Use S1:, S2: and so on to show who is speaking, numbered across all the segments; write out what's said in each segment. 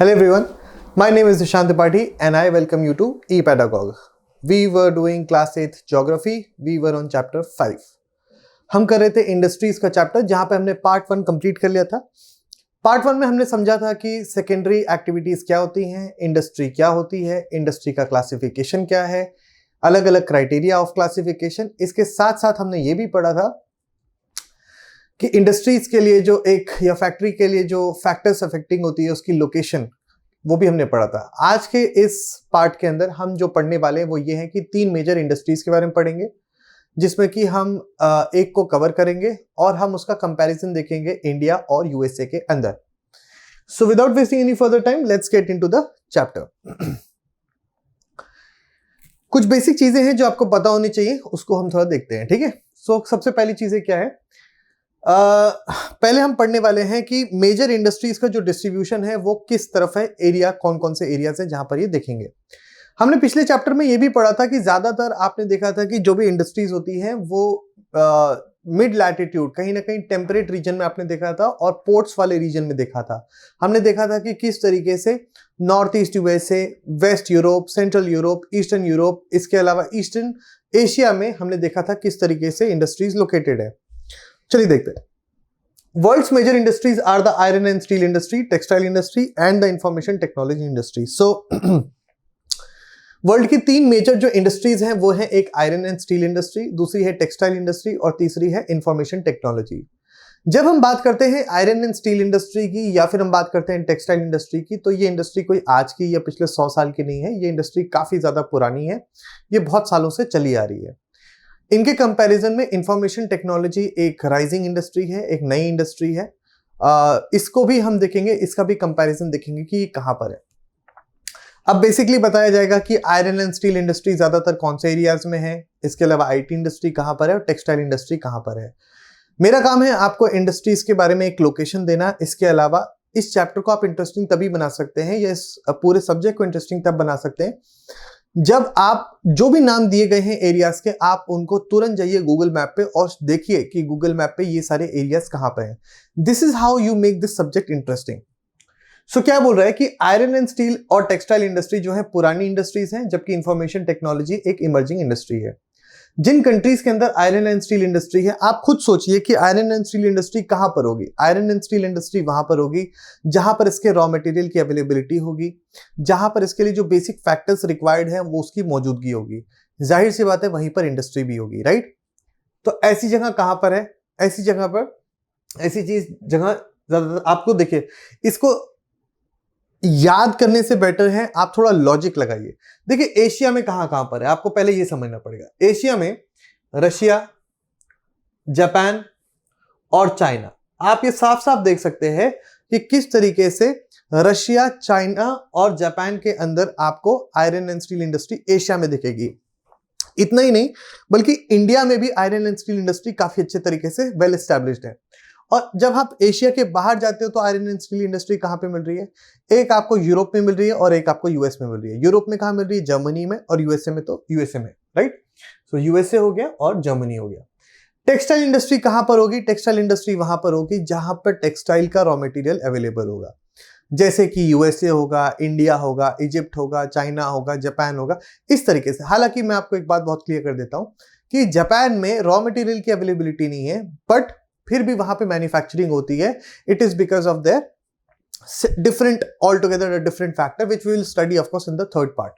S1: Hello everyone, my name is Dishant Tripathi and I welcome you to ePedagogue. We were doing class 8th geography, we were on chapter 5. हम कर रहे थे industries का chapter जहां पे हमने part 1 complete कर लिया था। पार्ट 1 में हमने समझा था कि सेकेंडरी एक्टिविटीज क्या होती हैं, इंडस्ट्री क्या होती है, इंडस्ट्री का क्लासिफिकेशन क्या है, अलग अलग क्राइटेरिया ऑफ क्लासिफिकेशन। इसके साथ साथ हमने ये भी पढ़ा था कि इंडस्ट्रीज के लिए जो एक या फैक्ट्री के लिए जो फैक्टर्स अफेक्टिंग होती है उसकी लोकेशन, वो भी हमने पढ़ा था। आज के इस पार्ट के अंदर हम जो पढ़ने वाले हैं वो ये है कि 3 मेजर इंडस्ट्रीज के बारे में पढ़ेंगे, जिसमें कि हम एक को कवर करेंगे और हम उसका कंपैरिजन देखेंगे इंडिया और यूएसए के अंदर। So without wasting any further time let's get into the chapter. कुछ बेसिक चीजें हैं जो आपको पता होनी चाहिए, उसको हम थोड़ा देखते हैं, ठीक है। सो सबसे पहली चीजें क्या है, पहले हम पढ़ने वाले हैं कि मेजर इंडस्ट्रीज का जो डिस्ट्रीब्यूशन है वो किस तरफ है, एरिया कौन कौन से एरियाज हैं जहां पर ये देखेंगे। हमने पिछले चैप्टर में ये भी पढ़ा था कि ज्यादातर आपने देखा था कि जो भी इंडस्ट्रीज होती हैं वो मिड लैटिट्यूड, कहीं ना कहीं टेम्परेट रीजन में आपने देखा था और पोर्ट्स वाले रीजन में देखा था। हमने देखा था कि किस तरीके से north east USA, west Europe, central Europe, eastern Europe, इसके अलावा ईस्टर्न एशिया में हमने देखा था किस तरीके से इंडस्ट्रीज लोकेटेड है। चलिए देखते हैं। World's major industries are the iron and steel industry, textile industry and the information technology industry. So world की 3 मेजर जो इंडस्ट्रीज हैं वो है एक आयरन एंड स्टील इंडस्ट्री, दूसरी है टेक्सटाइल इंडस्ट्री और तीसरी है इंफॉर्मेशन टेक्नोलॉजी। जब हम बात करते हैं आयरन एंड स्टील इंडस्ट्री की या फिर हम बात करते हैं टेक्सटाइल इंडस्ट्री की, तो ये इंडस्ट्री कोई आज की या पिछले 100 साल की नहीं है। ये इंडस्ट्री काफी ज्यादा पुरानी है, ये बहुत सालों से चली आ रही है। इनके कंपैरिजन में इंफॉर्मेशन टेक्नोलॉजी एक राइजिंग इंडस्ट्री है, एक नई इंडस्ट्री है। इसको भी हम देखेंगे, इसका भी कंपैरिजन देखेंगे कि ये कहां पर है। अब बेसिकली बताया जाएगा कि आयरन एंड स्टील इंडस्ट्री ज्यादातर कौन से एरियाज में है, इसके अलावा आईटी इंडस्ट्री कहां पर है और टेक्सटाइल इंडस्ट्री कहां पर है। मेरा काम है आपको इंडस्ट्रीज के बारे में एक लोकेशन देना। इसके अलावा इस चैप्टर को आप इंटरेस्टिंग तभी बना सकते हैं या इस पूरे सब्जेक्ट को इंटरेस्टिंग तब बना सकते हैं जब आप जो भी नाम दिए गए हैं एरियाज के, आप उनको तुरंत जाइए गूगल मैप पे और देखिए कि गूगल मैप पे ये सारे एरियाज कहां पे हैं। This is how you make this subject interesting. So क्या बोल रहा है कि आयरन एंड स्टील और टेक्सटाइल इंडस्ट्री जो है पुरानी इंडस्ट्रीज हैं, जबकि इंफॉर्मेशन टेक्नोलॉजी एक इमर्जिंग इंडस्ट्री है। जिन कंट्रीज के अंदर आयरन एंड स्टील इंडस्ट्री है, आप खुद सोचिए कि आयरन एंड स्टील इंडस्ट्री कहां पर होगी। आयरन एंड स्टील इंडस्ट्री वहां पर होगी जहां पर इसके रॉ मटेरियल की अवेलेबिलिटी होगी, जहां पर इसके लिए जो बेसिक फैक्टर्स रिक्वायर्ड है वो उसकी मौजूदगी होगी। जाहिर सी बात है वहीं पर इंडस्ट्री भी होगी, राइट। तो ऐसी जगह कहां पर है, ऐसी जगह पर ऐसी चीज जगह ज्यादातर आपको देखिए, इसको याद करने से बेटर है आप थोड़ा लॉजिक लगाइए। देखिए एशिया में कहां कहां पर है, आपको पहले ये समझना पड़ेगा। एशिया में रशिया, जापान और चाइना, आप ये साफ साफ देख सकते हैं कि किस तरीके से रशिया, चाइना और जापान के अंदर आपको iron and steel industry Asia में दिखेगी। इतना ही नहीं बल्कि इंडिया में भी आयरन एंड स्टील इंडस्ट्री काफी अच्छे तरीके से वेल एस्टैब्लिश्ड है। और जब आप एशिया के बाहर जाते हो तो आयरन एंड स्टील इंडस्ट्री कहां पे मिल रही है, एक आपको यूरोप में मिल रही है और एक आपको यूएस में मिल रही है। यूरोप में कहां मिल रही है, जर्मनी में, और यूएसए में तो यूएसए में, राइट। सो यूएसए हो गया और जर्मनी हो गया। टेक्सटाइल इंडस्ट्री कहां पर होगी, टेक्सटाइल इंडस्ट्री वहां पर होगी जहां पर टेक्सटाइल का रॉ मटेरियल अवेलेबल होगा, जैसे कि यूएसए होगा, इंडिया होगा, इजिप्ट होगा, चाइना होगा, जापान होगा, इस तरीके से। हालांकि मैं आपको एक बात बहुत क्लियर कर देता हूं कि जापान में रॉ मटेरियल की अवेलेबिलिटी नहीं है, बट फिर भी वहां पे मैन्युफैक्चरिंग होती है। It is because of their different all together different factor which we will study of course in the third part.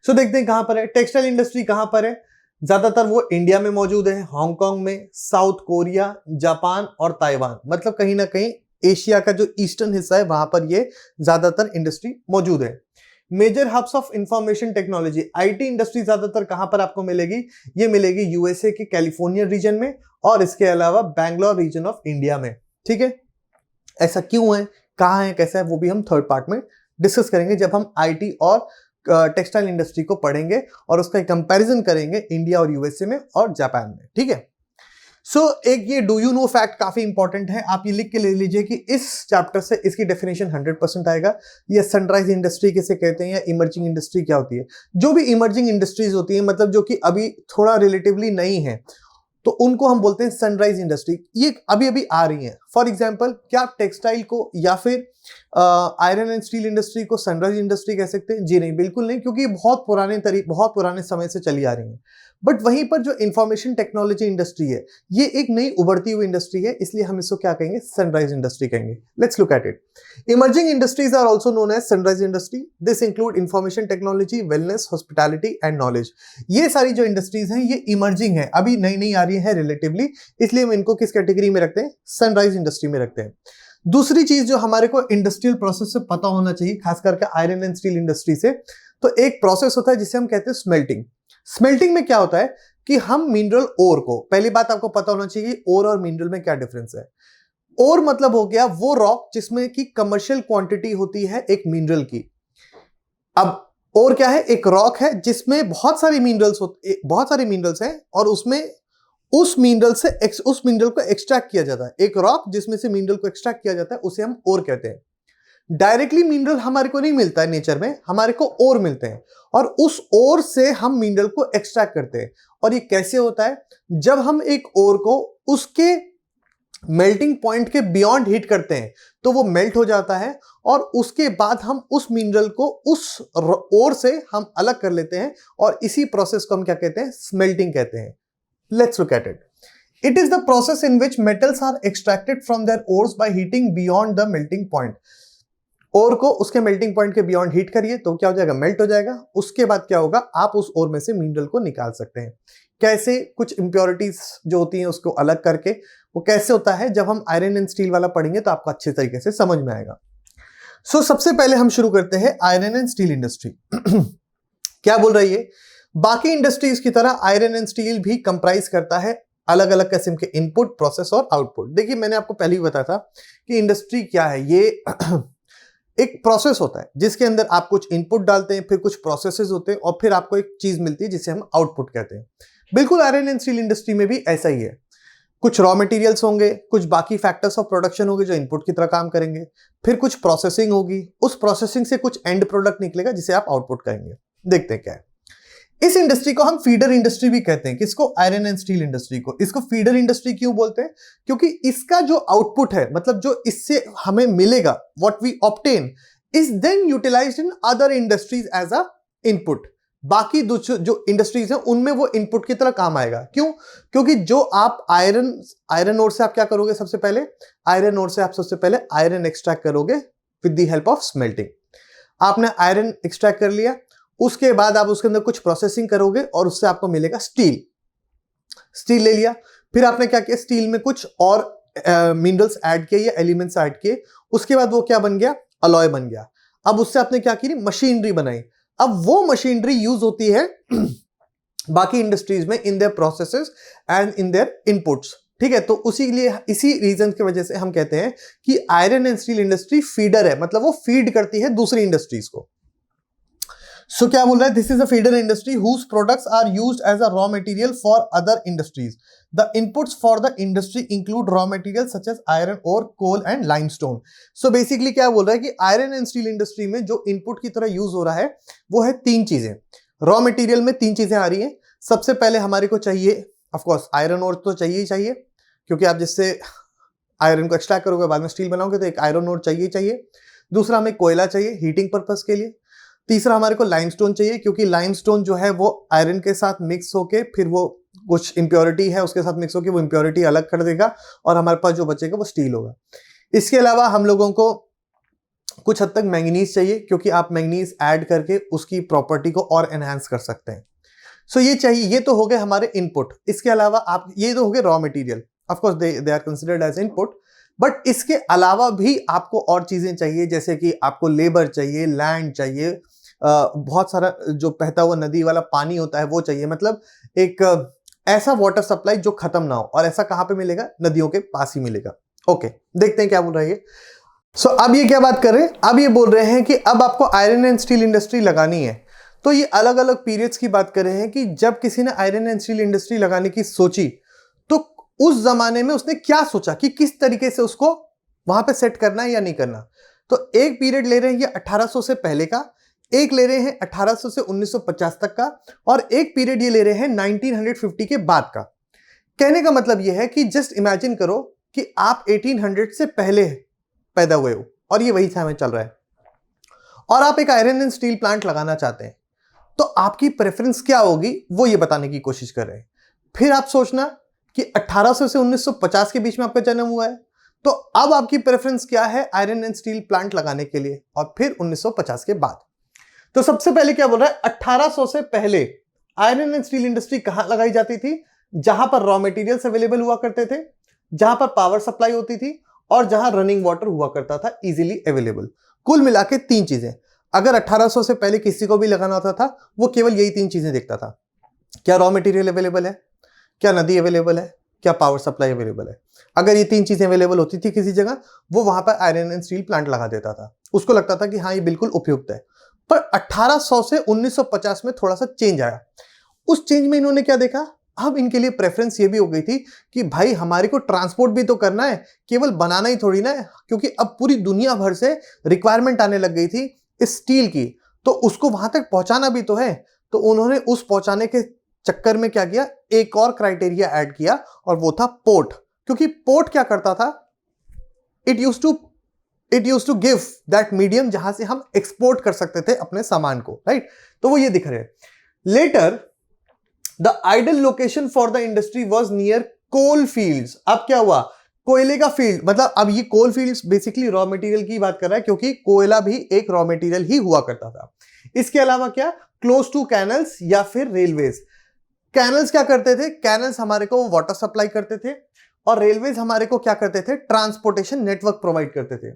S1: So देखते हैं कहां पर है टेक्सटाइल इंडस्ट्री, कहां पर है। ज्यादातर वो इंडिया में मौजूद है, हांगकांग में, साउथ कोरिया, जापान और ताइवान, मतलब कहीं ना कहीं एशिया का जो ईस्टर्न हिस्सा है वहां पर ये ज्यादातर इंडस्ट्री मौजूद है। Major hubs of information technology, IT industry ज्यादातर कहां पर आपको मिलेगी, ये मिलेगी यूएसए के कैलिफोर्निया रीजन में और इसके अलावा बैंगलोर रीजन ऑफ इंडिया में, ठीक है। ऐसा क्यों है, कहां है, कैसा है, वो भी हम थर्ड पार्ट में डिस्कस करेंगे जब हम आईटी और टेक्सटाइल इंडस्ट्री को पढ़ेंगे और उसका कंपैरिजन करेंगे इंडिया और यूएसए में और जापान में, ठीक है। सो एक ये डू यू नो फैक्ट काफी इंपॉर्टेंट है, आप ये लिख के ले लीजिए कि इस चैप्टर से इसकी डेफिनेशन 100% आएगा। ये सनराइज इंडस्ट्री किसे कहते हैं या इमर्जिंग इंडस्ट्री क्या होती है। जो भी इमर्जिंग इंडस्ट्रीज होती है, मतलब जो कि अभी थोड़ा रिलेटिवली नई है, तो उनको हम बोलते हैं सनराइज इंडस्ट्री। ये अभी अभी आ रही है। फॉर एग्जाम्पल, क्या आप टेक्सटाइल को या फिर आयरन एंड स्टील इंडस्ट्री को सनराइज इंडस्ट्री कह सकते हैं? जी नहीं, बिल्कुल नहीं, क्योंकि बहुत पुराने समय से चली आ रही है। बट वहीं पर जो इंफॉर्मेशन टेक्नोलॉजी इंडस्ट्री है, ये एक नई उभरती हुई इंडस्ट्री है, इसलिए हम इसको क्या कहेंगे? सनराइज इंडस्ट्री कहेंगे। Let's look at it. Emerging industries are also known as sunrise industry. This include information technology, wellness, hospitality and knowledge. ये सारी जो इंडस्ट्रीज हैं, ये इमर्जिंग है, अभी नई नई आ रही है रिलेटिवली, इसलिए हम इनको किस कैटेगरी में रखते हैं? सनराइज इंडस्ट्री में रखते हैं। दूसरी चीज जो हमारे को इंडस्ट्रियल प्रोसेस से पता होना चाहिए, खास करके आयरन एंड स्टील इंडस्ट्री से, तो एक प्रोसेस होता है जिसे हम कहते हैं स्मेल्टिंग। स्मेल्टिंग में क्या होता है कि हम मिनरल ओर को, पहली बात आपको पता होना चाहिए ओर और मिनरल में क्या डिफरेंस है। ओर मतलब हो गया वो रॉक जिसमें की कमर्शियल क्वांटिटी होती है एक मिनरल की। अब ओर क्या है? एक रॉक है जिसमें बहुत सारी मिनरल्स हैं और उसमें उस मिनरल को एक्सट्रैक्ट किया जाता है। एक रॉक जिसमें से मिनरल को एक्सट्रैक्ट किया जाता है उसे हम ओर कहते हैं। डायरेक्टली मिनरल हमारे को नहीं मिलता है नेचर में, हमारे को ओर मिलते हैं और उस ओर से हम मिनरल को एक्सट्रैक्ट करते हैं। और ये कैसे होता है? जब हम एक ओर को उसके मेल्टिंग पॉइंट के बियॉन्ड हीट करते हैं तो वो मेल्ट हो जाता है और उसके बाद हम उस मिनरल को उस ओर से हम अलग कर लेते हैं और इसी प्रोसेस को हम क्या कहते हैं? स्मेल्टिंग कहते हैं। Let's look at it. It is the process in which metals are extracted from their ores by heating beyond the melting point. ओर को उसके मेल्टिंग पॉइंट के बियॉन्ड हीट करिए तो क्या हो जाएगा? मेल्ट हो जाएगा। उसके बाद क्या होगा? आप उस ओर में से मिनरल को निकाल सकते हैं। कैसे? कुछ इंप्योरिटीज जो होती हैं उसको अलग करके। वो कैसे होता है? जब हम आयरन एंड स्टील वाला पढ़ेंगे तो आपको अच्छे तरीके से समझ में आएगा। सो सबसे पहले हम शुरू करते हैं आयरन एंड स्टील इंडस्ट्री। क्या बोल रही है? बाकी इंडस्ट्रीज की तरह आयरन एंड स्टील भी कंप्राइज करता है अलग अलग किस्म के इनपुट, प्रोसेस और आउटपुट। देखिए, मैंने आपको पहले ही बताया था कि इंडस्ट्री क्या है। ये एक प्रोसेस होता है जिसके अंदर आप कुछ इनपुट डालते हैं, फिर कुछ प्रोसेसेस होते हैं और फिर आपको एक चीज मिलती है जिसे हम आउटपुट कहते हैं। बिल्कुल आयरन एंड स्टील इंडस्ट्री में भी ऐसा ही है। कुछ रॉ मटेरियल्स होंगे, कुछ बाकी फैक्टर्स ऑफ प्रोडक्शन होंगे जो इनपुट की तरह काम करेंगे, फिर कुछ प्रोसेसिंग होगी, उस प्रोसेसिंग से कुछ एंड प्रोडक्ट निकलेगा जिसे आप आउटपुट कहेंगे। देखते हैं क्या है। इस इंडस्ट्री को हम फीडर इंडस्ट्री भी कहते हैं। किसको? आयरन एंड स्टील इंडस्ट्री को। इसको फीडर इंडस्ट्री क्यों बोलते हैं? क्योंकि इसका जो आउटपुट है, मतलब जो इससे हमें मिलेगा, what we obtain is then utilized in other industries as a input. बाकी जो इंडस्ट्रीज हैं उनमें वो इनपुट की तरह काम आएगा। क्यों? क्योंकि जो आप आयरन ओर से आप क्या करोगे? सबसे पहले आयरन ओर से आप सबसे पहले आयरन एक्सट्रैक्ट करोगे with the help of smelting. आपने आयरन एक्सट्रैक्ट कर लिया, उसके बाद आप उसके अंदर कुछ प्रोसेसिंग करोगे और उससे आपको मिलेगा स्टील। स्टील ले लिया, फिर आपने क्या किया? स्टील में कुछ और मिनरल्स ऐड किए या एलिमेंट्स ऐड किए, उसके बाद वो क्या बन गया? अलॉय बन गया। अब उससे आपने क्या की? मशीनरी बनाई। अब वो मशीनरी यूज होती है बाकी इंडस्ट्रीज में in their processes and in their inputs. ठीक है, तो इसी रीजन की वजह से हम कहते हैं कि iron and steel industry feeder है, मतलब वो फीड करती है दूसरी इंडस्ट्रीज को। सो क्या बोल रहा है? This is a feeder industry whose products are used as a raw material for other industries. The inputs for the industry include raw material such as iron और coal and limestone. So basically क्या बोल रहा है कि iron and steel industry में जो input की तरह यूज हो रहा है वो है तीन चीजें। रॉ मटेरियल में तीन चीजें आ रही हैं। सबसे पहले हमारे को चाहिए ऑफकोर्स आयरन और तो चाहिए ही चाहिए, क्योंकि आप जिससे आयरन को एक्सट्रैक्ट करोगे बाद में स्टील बनाओगे तो एक आयरन और चाहिए चाहिए। दूसरा हमें कोयला चाहिए हीटिंग पर्पस के लिए। तीसरा हमारे को लाइमस्टोन चाहिए, क्योंकि लाइमस्टोन जो है वो आयरन के साथ मिक्स होके फिर वो कुछ इंप्योरिटी है उसके साथ मिक्स होके वो इंप्योरिटी अलग कर देगा और हमारे पास जो बचेगा वो स्टील होगा। इसके अलावा हम लोगों को कुछ हद तक मैंगनीज चाहिए, क्योंकि आप मैंगनीज ऐड करके उसकी प्रॉपर्टी को और एनहांस कर सकते हैं। सो ये चाहिए। ये तो हो गए हमारे इनपुट। इसके अलावा आप ये तो हो गए raw material, of course they are considered as input, but इसके अलावा भी आपको और चीजें चाहिए, जैसे कि आपको लेबर चाहिए, लैंड चाहिए, बहुत सारा जो बहता हुआ नदी वाला पानी होता है वो चाहिए। मतलब एक ऐसा वाटर सप्लाई जो खत्म ना हो, और ऐसा कहां पे मिलेगा? नदियों के पास ही मिलेगा। ओके, देखते हैं क्या बोल रहा है ये। सो अब ये क्या बात कर रहे हैं? अब ये बोल रहे हैं कि अब आपको आयरन एंड स्टील इंडस्ट्री लगानी है। तो ये अलग अलग पीरियड्स की बात कर रहे हैं कि जब किसी ने आयरन एंड स्टील इंडस्ट्री लगाने की सोची तो उस जमाने में उसने क्या सोचा कि किस तरीके से उसको वहां पे सेट करना है या नहीं करना। तो एक पीरियड ले रहे हैं ये 1800 से पहले का, एक ले रहे हैं 1800 से 1950 तक का, और एक पीरियड ये ले रहे हैं 1950 के बाद का। कहने का मतलब ये है कि जस्ट इमेजिन करो कि आप 1800 से पहले पैदा हुए हो और ये वही समय चल रहा है और आप एक आयरन एंड स्टील प्लांट लगाना चाहते हैं, तो आपकी प्रेफरेंस क्या होगी वो ये बताने की कोशिश कर रहे हैं। फिर आप सोचना कि 1800 से 1950 के बीच में आपका जन्म हुआ है, तो अब आपकी प्रेफरेंस क्या है आयरन एंड स्टील प्लांट लगाने के लिए, और फिर 1950 के बाद। तो सबसे पहले क्या बोल रहा है, 1800 से पहले आयरन एंड स्टील इंडस्ट्री कहां लगाई जाती थी? जहां पर रॉ मटेरियल्स अवेलेबल हुआ करते थे, जहां पर पावर सप्लाई होती थी और जहां रनिंग वाटर हुआ करता था इजीली अवेलेबल। कुल मिला के 3 चीजें। अगर 1800 से पहले किसी को भी लगाना होता था, वो केवल यही 3 चीजें देखता था। क्या रॉ मटेरियल अवेलेबल है, क्या नदी अवेलेबल है, क्या पावर सप्लाई अवेलेबल है। अगर ये 3 चीजें अवेलेबल होती थी किसी जगह, वो वहां पर आयरन एंड स्टील प्लांट लगा देता था। उसको लगता था कि हाँ ये बिल्कुल उपयुक्त है। पर 1800 से 1950 में थोड़ा सा चेंज आया। उस चेंज में इन्होंने क्या देखा, अब इनके लिए प्रेफरेंस ये भी हो गई थी कि भाई हमारे को ट्रांसपोर्ट भी तो करना है, केवल बनाना ही थोड़ी ना है, क्योंकि अब पूरी दुनिया भर से रिक्वायरमेंट आने लग गई थी स्टील की, तो उसको वहां तक पहुंचाना भी तो है। तो उन्होंने उस पहुंचाने के चक्कर में क्या किया, एक और क्राइटेरिया ऐड किया और वो था पोर्ट। क्योंकि पोर्ट क्या करता था, it used to give that medium जहां से हम एक्सपोर्ट कर सकते थे अपने सामान को, राइट। तो वो ये दिख रहे हैं। Later the ideal location for the industry was near coal fields. अब क्या हुआ, कोयले का फील्ड, मतलब अब ये coal fields basically raw material की बात कर रहा है, क्योंकि कोयला भी एक रॉ मटेरियल ही हुआ करता था। इसके अलावा क्या, क्लोज टू कैनल्स या फिर रेलवेज। कैनल्स क्या करते थे, कैनल्स हमारे को वाटर सप्लाई करते थे और रेलवेज हमारे को क्या करते थे, ट्रांसपोर्टेशन नेटवर्क प्रोवाइड करते थे।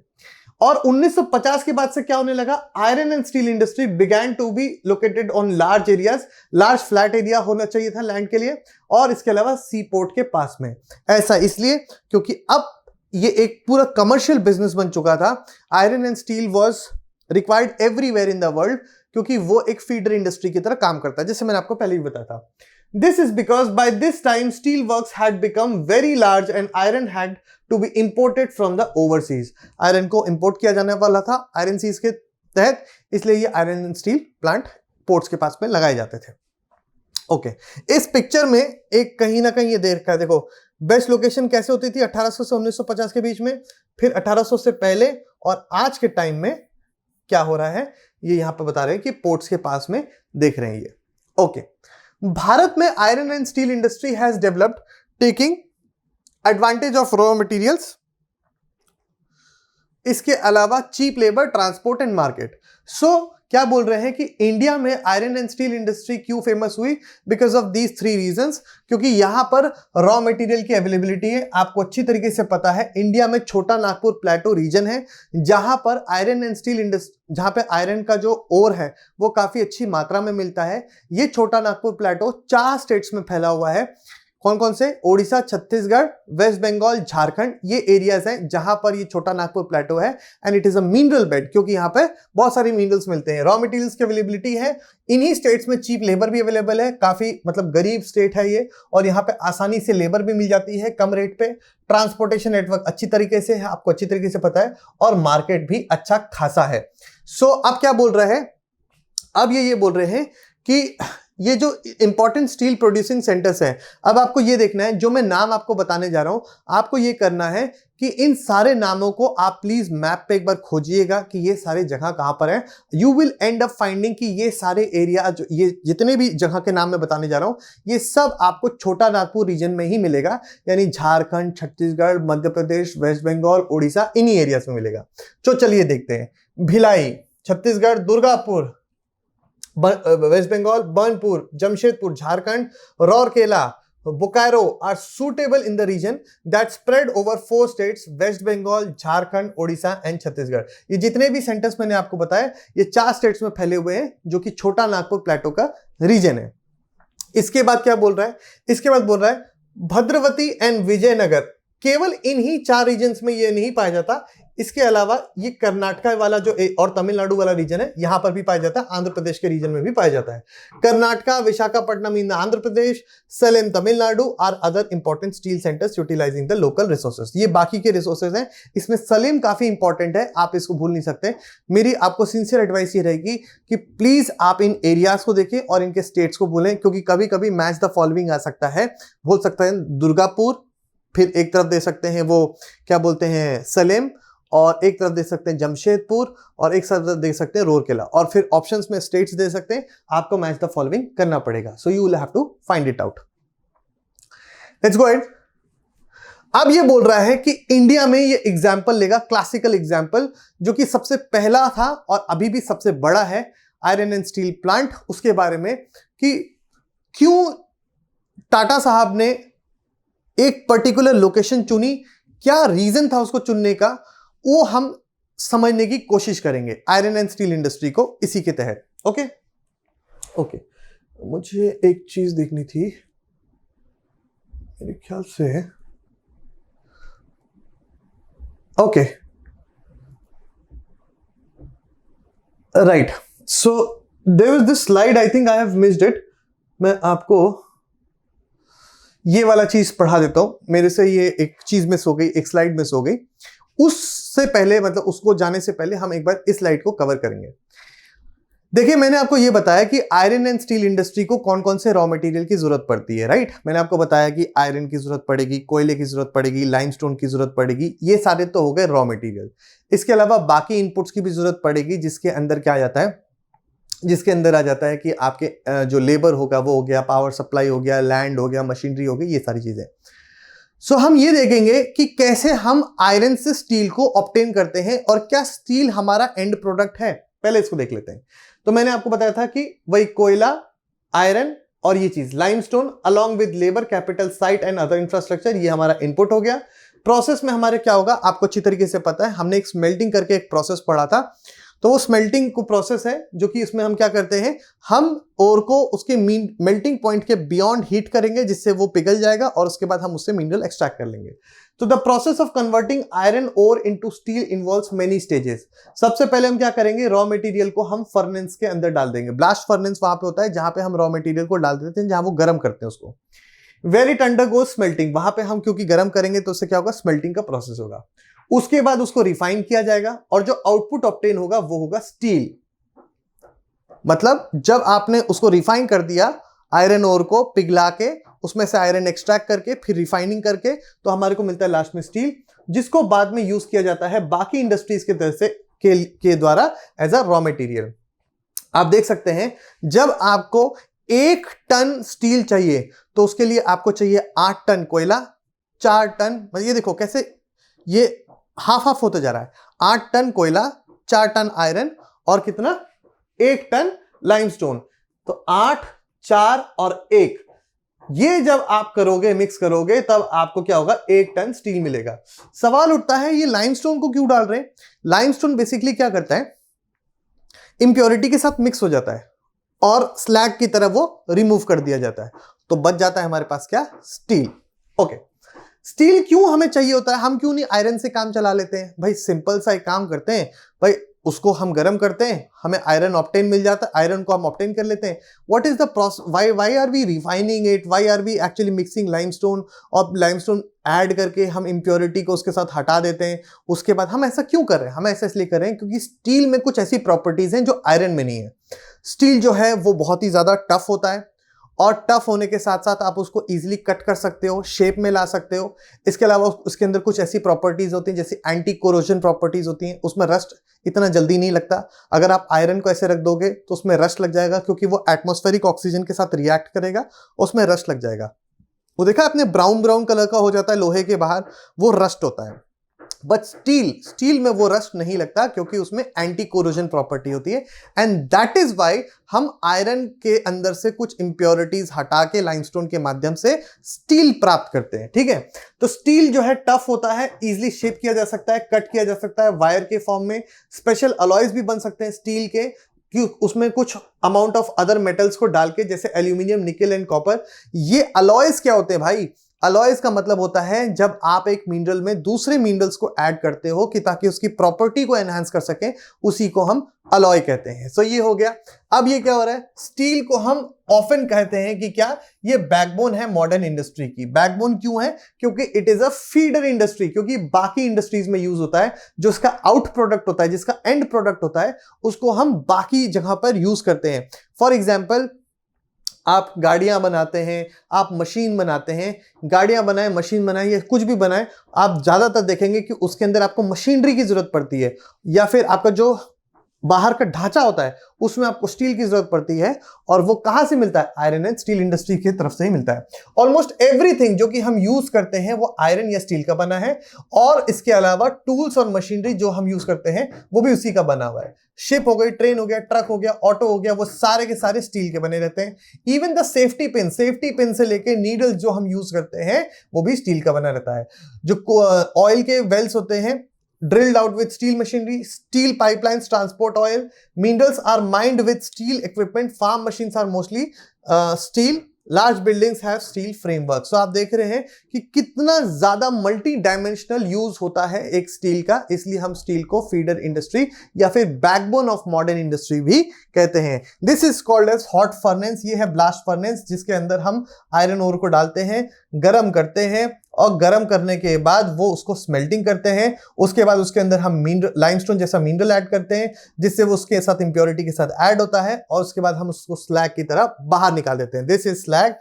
S1: और 1950 के बाद से क्या होने लगा, iron and steel industry began to be located on large areas. Large flat area होना चाहिए था लैंड के लिए, और इसके अलावा सी पोर्ट के पास में। ऐसा इसलिए क्योंकि अब ये एक पूरा कमर्शियल बिजनेस बन चुका था। Iron and steel was required everywhere in the world, क्योंकि वो एक फीडर इंडस्ट्री की तरह काम करता है, जैसे मैंने आपको पहले भी बताया था। This is because by this time steel works had become very large and iron had to be imported from the overseas. Iron को इंपोर्ट किया जाने वाला था आयरन सीज के तहत, इसलिए ये iron and steel plant ports के पास में लगाए जाते थे। ओके, इस पिक्चर में एक कहीं ना कहीं ये देखा, देखो बेस्ट लोकेशन कैसे होती थी 1800 से 1950 के बीच में, फिर 1800 से पहले, और आज के टाइम में क्या हो रहा है ये यहां पर बता रहे हैं कि पोर्ट्स के पास में देख रहे हैं ये। ओके, भारत में iron and steel industry has developed taking advantage of raw materials, इसके अलावा cheap labour, transport and market. So क्या बोल रहे हैं कि इंडिया में आयरन एंड स्टील इंडस्ट्री क्यों फेमस हुई, बिकॉज ऑफ दीज 3 रीजंस। क्योंकि यहां पर रॉ मटेरियल की अवेलेबिलिटी है। आपको अच्छी तरीके से पता है इंडिया में छोटा नागपुर प्लेटो रीजन है, जहां पर आयरन एंड स्टील इंडस्ट्री, जहां पे आयरन का जो ओर है वो काफी अच्छी मात्रा में मिलता है। ये छोटा नागपुर प्लेटो 4 स्टेट्स में फैला हुआ है। कौन कौन से, ओडिशा, छत्तीसगढ़, वेस्ट बंगाल, झारखंड, ये एरियाज हैं जहां पर ये छोटा नागपुर प्लेटो है। And it is a mineral bed, क्योंकि यहाँ पे बहुत सारी मिनरल्स मिलते हैं, रॉ मटेरियल्स की अवेलेबिलिटी है। इन्हीं स्टेट्स में चीप लेबर भी अवेलेबल है, काफी मतलब गरीब स्टेट है ये, और यहाँ पे आसानी से लेबर भी मिल जाती है कम रेट पे। ट्रांसपोर्टेशन नेटवर्क अच्छी तरीके से है, आपको अच्छी तरीके से पता है, और मार्केट भी अच्छा खासा है। सो अब क्या बोल रहे हैं, अब ये बोल रहे हैं कि ये जो इंपॉर्टेंट स्टील प्रोड्यूसिंग सेंटर्स हैं, अब आपको ये देखना है, जो मैं नाम आपको बताने जा रहा हूं, आपको ये करना है कि इन सारे नामों को आप प्लीज मैप पे एक बार खोजिएगा कि ये सारे जगह कहां पर हैं। You will and up finding कि ये सारे एरिया, जो ये जितने भी जगह के नाम मैं बताने जा रहा हूं, ये सब आपको छोटा नागपुर रीजन में ही मिलेगा, यानी झारखंड, छत्तीसगढ़, मध्य प्रदेश, वेस्ट बंगाल, उड़ीसा, इन्हीं एरियाज में मिलेगा। तो चलिए देखते हैं। Bhilai Chhattisgarh, Durgapur West Bengal, Burnpur, Jamshedpur Jharkhand, Rourkela, Bokaro are suitable in the region that spread over 4 states, West Bengal, Jharkhand, Odisha and Chhattisgarh. ये जितने भी सेंटर्स मैंने आपको बताया, ये 4 स्टेट्स में फैले हुए हैं, जो कि छोटा नागपुर प्लेटो का रीजन है। इसके बाद क्या बोल रहा है, इसके बाद बोल रहा है भद्रवती एंड विजयनगर, केवल इन्हीं 4 रीजन्स में ये नहीं पाया जाता। इसके अलावा ये कर्नाटका वाला जो और तमिलनाडु वाला रीजन है, यहां पर भी पाया जाता है, आंध्र प्रदेश के रीजन में भी पाया जाता है। Karnataka, Visakhapatnam in Andhra Pradesh, Salem Tamil Nadu are other important steel centres utilising the local resources. ये बाकी के रिसोर्सेज हैं, इसमें सलेम काफी इंपॉर्टेंट है, आप इसको भूल नहीं सकते। मेरी आपको सिंसियर एडवाइस ये रहेगी कि प्लीज आप इन एरियाज को देखें और इनके स्टेट्स को बोलें, क्योंकि कभी कभी मैच द फॉलोइंग आ सकता है, बोल सकते हैं दुर्गापुर, फिर एक तरफ दे सकते हैं वो क्या बोलते हैं सलेम, और एक तरफ दे सकते हैं जमशेदपुर, और एक तरफ दे सकते हैं रोरकेला, और फिर ऑप्शंस में स्टेट्स दे सकते हैं। आपको मैच द फॉलोइंग करना पड़ेगा, so you will have to find it out. Let's go ahead. अब ये बोल रहा है कि इंडिया में ये एग्जाम्पल लेगा, क्लासिकल एग्जाम्पल जो कि सबसे पहला था और अभी भी सबसे बड़ा है, आयरन एंड स्टील प्लांट। उसके बारे में कि क्यों टाटा साहब ने एक पर्टिकुलर लोकेशन चुनी, क्या रीजन था उसको चुनने का, वो हम समझने की कोशिश करेंगे आयरन एंड स्टील इंडस्ट्री को इसी के तहत। ओके ओके, मुझे एक चीज देखनी थी, मेरे ख्याल से okay right. So there was this slide, I think I have missed it. मैं आपको ये वाला चीज पढ़ा देता हूं, मेरे से ये एक चीज मिस हो गई, एक स्लाइड मिस हो गई। उससे पहले मतलब उसको जाने से पहले हम एक बार इस स्लाइड को कवर करेंगे। देखिए मैंने आपको ये बताया कि आयरन एंड स्टील इंडस्ट्री को कौन कौन से रॉ मटेरियल की जरूरत पड़ती है, राइट। मैंने आपको बताया कि आयरन की जरूरत पड़ेगी, कोयले की जरूरत पड़ेगी, लाइमस्टोन की जरूरत पड़ेगी, ये सारे तो हो गए रॉ मटेरियल। इसके अलावा बाकी इनपुट्स की भी जरूरत पड़ेगी, जिसके अंदर क्या आ जाता है, जिसके अंदर आ जाता है कि आपके जो लेबर होगा वो हो गया, पावर सप्लाई हो गया, लैंड हो गया, मशीनरी हो गई, ये सारी चीजें। सो हम ये देखेंगे कि कैसे हम आयरन से स्टील को ऑब्टेन करते हैं और क्या स्टील हमारा एंड प्रोडक्ट है, पहले इसको देख लेते हैं। तो मैंने आपको बताया था कि वही कोयला, आयरन और ये चीज limestone along with labour, capital, site and other infrastructure, ये हमारा इनपुट हो गया। प्रोसेस में हमारे क्या होगा आपको अच्छी तरीके से पता है, हमने एक स्मेल्टिंग करके एक प्रोसेस पढ़ा था। तो वो स्मेल्टिंग को प्रोसेस है जो कि इसमें हम क्या करते हैं, हम ओर को उसके मेल्टिंग पॉइंट के बियॉन्ड हीट करेंगे जिससे वो पिघल जाएगा और उसके बाद हम उससे मिनरल एक्सट्रैक्ट कर लेंगे। तो the process of converting iron ore into steel involves many stages. सबसे पहले हम क्या करेंगे, रॉ मटेरियल को हम फर्नेस के अंदर डाल देंगे। ब्लास्ट फर्नेस वहां पे होता है जहां पे हम रॉ मटेरियल को डाल देते हैं, जहां वो गर्म करते हैं उसको। वेयर इट अंडरगोज स्मेल्टिंग, वहां पे हम क्योंकि गर्म करेंगे तो उससे क्या होगा, स्मेल्टिंग का प्रोसेस होगा। उसके बाद उसको रिफाइन किया जाएगा और जो आउटपुट ऑब्टेन होगा वो होगा स्टील। मतलब जब आपने उसको रिफाइन कर दिया, आयरन ओर को पिघला के उसमें से आयरन एक्सट्रैक्ट करके फिर रिफाइनिंग करके, तो हमारे को मिलता है लास्ट में स्टील, जिसको बाद में यूज किया जाता है बाकी इंडस्ट्रीज के तरह से के द्वारा एज अ रॉ मटेरियल। आप देख सकते हैं जब आपको 1 टन स्टील चाहिए तो उसके लिए आपको चाहिए 8 टन कोयला, 4 टन, ये देखो कैसे ये हाफ हाफ होते जा रहा है, 8 टन कोयला, 4 टन आयरन और कितना, 1 टन लाइमस्टोन। तो 8, 4 और 1, ये जब आप करोगे, मिक्स करोगे, तब आपको क्या होगा, 1 टन स्टील मिलेगा। सवाल उठता है ये लाइमस्टोन को क्यों डाल रहे हैं। लाइमस्टोन बेसिकली क्या करता है, इंप्योरिटी के साथ मिक्स हो जाता है और स्लैग की तरह वो रिमूव कर दिया जाता है, तो बच जाता है हमारे पास क्या, स्टील। ओके, स्टील क्यों हमें चाहिए होता है, हम क्यों नहीं आयरन से काम चला लेते हैं। भाई सिंपल सा एक काम करते हैं, भाई उसको हम गर्म करते हैं, हमें आयरन ऑब्टेन मिल जाता है, आयरन को हम ऑब्टेन कर लेते हैं। What is the process, why are we refining it, why are we actually mixing limestone, और लाइमस्टोन ऐड करके हम इंप्योरिटी को उसके साथ हटा देते हैं। उसके बाद हम ऐसा क्यों कर रहे हैं, हम ऐसा इसलिए कर रहे हैं क्योंकि स्टील में कुछ ऐसी प्रॉपर्टीज हैं जो आयरन में नहीं है। स्टील जो है वो बहुत ही ज्यादा टफ होता है और टफ होने के साथ साथ आप उसको इजीली कट कर सकते हो, शेप में ला सकते हो। इसके अलावा उसके अंदर कुछ ऐसी प्रॉपर्टीज होती हैं जैसे एंटी कोरोजन प्रॉपर्टीज होती हैं, उसमें रस्ट इतना जल्दी नहीं लगता। अगर आप आयरन को ऐसे रख दोगे तो उसमें रस्ट लग जाएगा क्योंकि वो एटमॉस्फेरिक ऑक्सीजन के साथ रिएक्ट करेगा, उसमें रस्ट लग जाएगा। वो देखा आपने, ब्राउन ब्राउन कलर का हो जाता है लोहे के बाहर, वो रस्ट होता है। बट स्टील में वो रस्ट नहीं लगता क्योंकि उसमें एंटी कोरोजन प्रॉपर्टी होती है, एंड दैट इज व्हाई हम आयरन के अंदर से कुछ इंप्योरिटीज हटा के लाइमस्टोन के माध्यम से स्टील प्राप्त करते हैं। ठीक है, तो स्टील जो है टफ होता है, इजीली शेप किया जा सकता है, कट किया जा सकता है वायर के फॉर्म में। स्पेशल अलॉयज भी बन सकते हैं स्टील के, कि उसमें कुछ अमाउंट ऑफ अदर मेटल्स को डाल के, जैसे एल्यूमिनियम, निकेल एंड कॉपर। ये अलॉयज क्या होते हैं भाई, अलॉयज का मतलब होता है जब आप एक मिनरल में दूसरे मिनरल्स को ऐड करते हो कि ताकि उसकी प्रॉपर्टी को एनहांस कर सके, उसी को हम अलॉय कहते हैं। सो ये हो गया। अब ये क्या हो रहा है, स्टील को हम ऑफन कहते हैं कि क्या, ये बैकबोन है मॉडर्न इंडस्ट्री की। बैकबोन क्यों है, क्योंकि it is a feeder industry, क्योंकि बाकी इंडस्ट्रीज में यूज होता है, जो इसका आउट प्रोडक्ट होता है, जिसका एंड प्रोडक्ट होता है, उसको हम बाकी जगह पर यूज करते हैं। फॉर एग्जाम्पल आप गाड़ियां बनाते हैं, आप मशीन बनाते हैं, गाड़ियां बनाए, मशीन बनाए या कुछ भी बनाए, आप ज्यादातर देखेंगे कि उसके अंदर आपको मशीनरी की जरूरत पड़ती है, या फिर आपका जो बाहर का ढांचा होता है उसमें आपको स्टील की जरूरत पड़ती है। और वो कहां से मिलता है? आयरन एंड स्टील इंडस्ट्री की तरफ से ही मिलता है। ऑलमोस्ट एवरीथिंग जो कि हम यूज करते हैं वो आयरन या स्टील का बना है, और इसके अलावा टूल्स और मशीनरी जो हम यूज करते हैं वो भी उसी का बना हुआ है। शिप हो गई, ट्रेन हो गया, ट्रक हो गया, ऑटो हो गया, वो सारे के सारे स्टील के बने रहते हैं। इवन द सेफ्टी पिन से लेके नीडल्स जो हम यूज करते हैं वो भी स्टील का बना रहता है। जो ऑयल के वेल्स होते हैं, drilled out with steel machinery, steel pipelines transport oil, minerals are mined with steel equipment, farm machines are mostly steel, large buildings have steel framework। So आप देख रहे हैं कि कितना ज्यादा मल्टी डायमेंशनल यूज होता है एक स्टील का, इसलिए हम स्टील को फीडर इंडस्ट्री या फिर बैकबोन ऑफ मॉडर्न इंडस्ट्री भी कहते हैं। This is called as hot furnace, ये है ब्लास्ट फर्नेस जिसके अंदर हम आयरन ओर को डालते हैं, गर्म करते हैं, और गर्म करने के बाद वो उसको स्मेल्टिंग करते हैं। उसके बाद उसके अंदर हम लाइमस्टोन जैसा मिनरल ऐड करते हैं जिससे वो उसके साथ इंप्योरिटी के साथ ऐड होता है, और उसके बाद हम उसको स्लैग की तरह बाहर निकाल देते हैं। This is slag.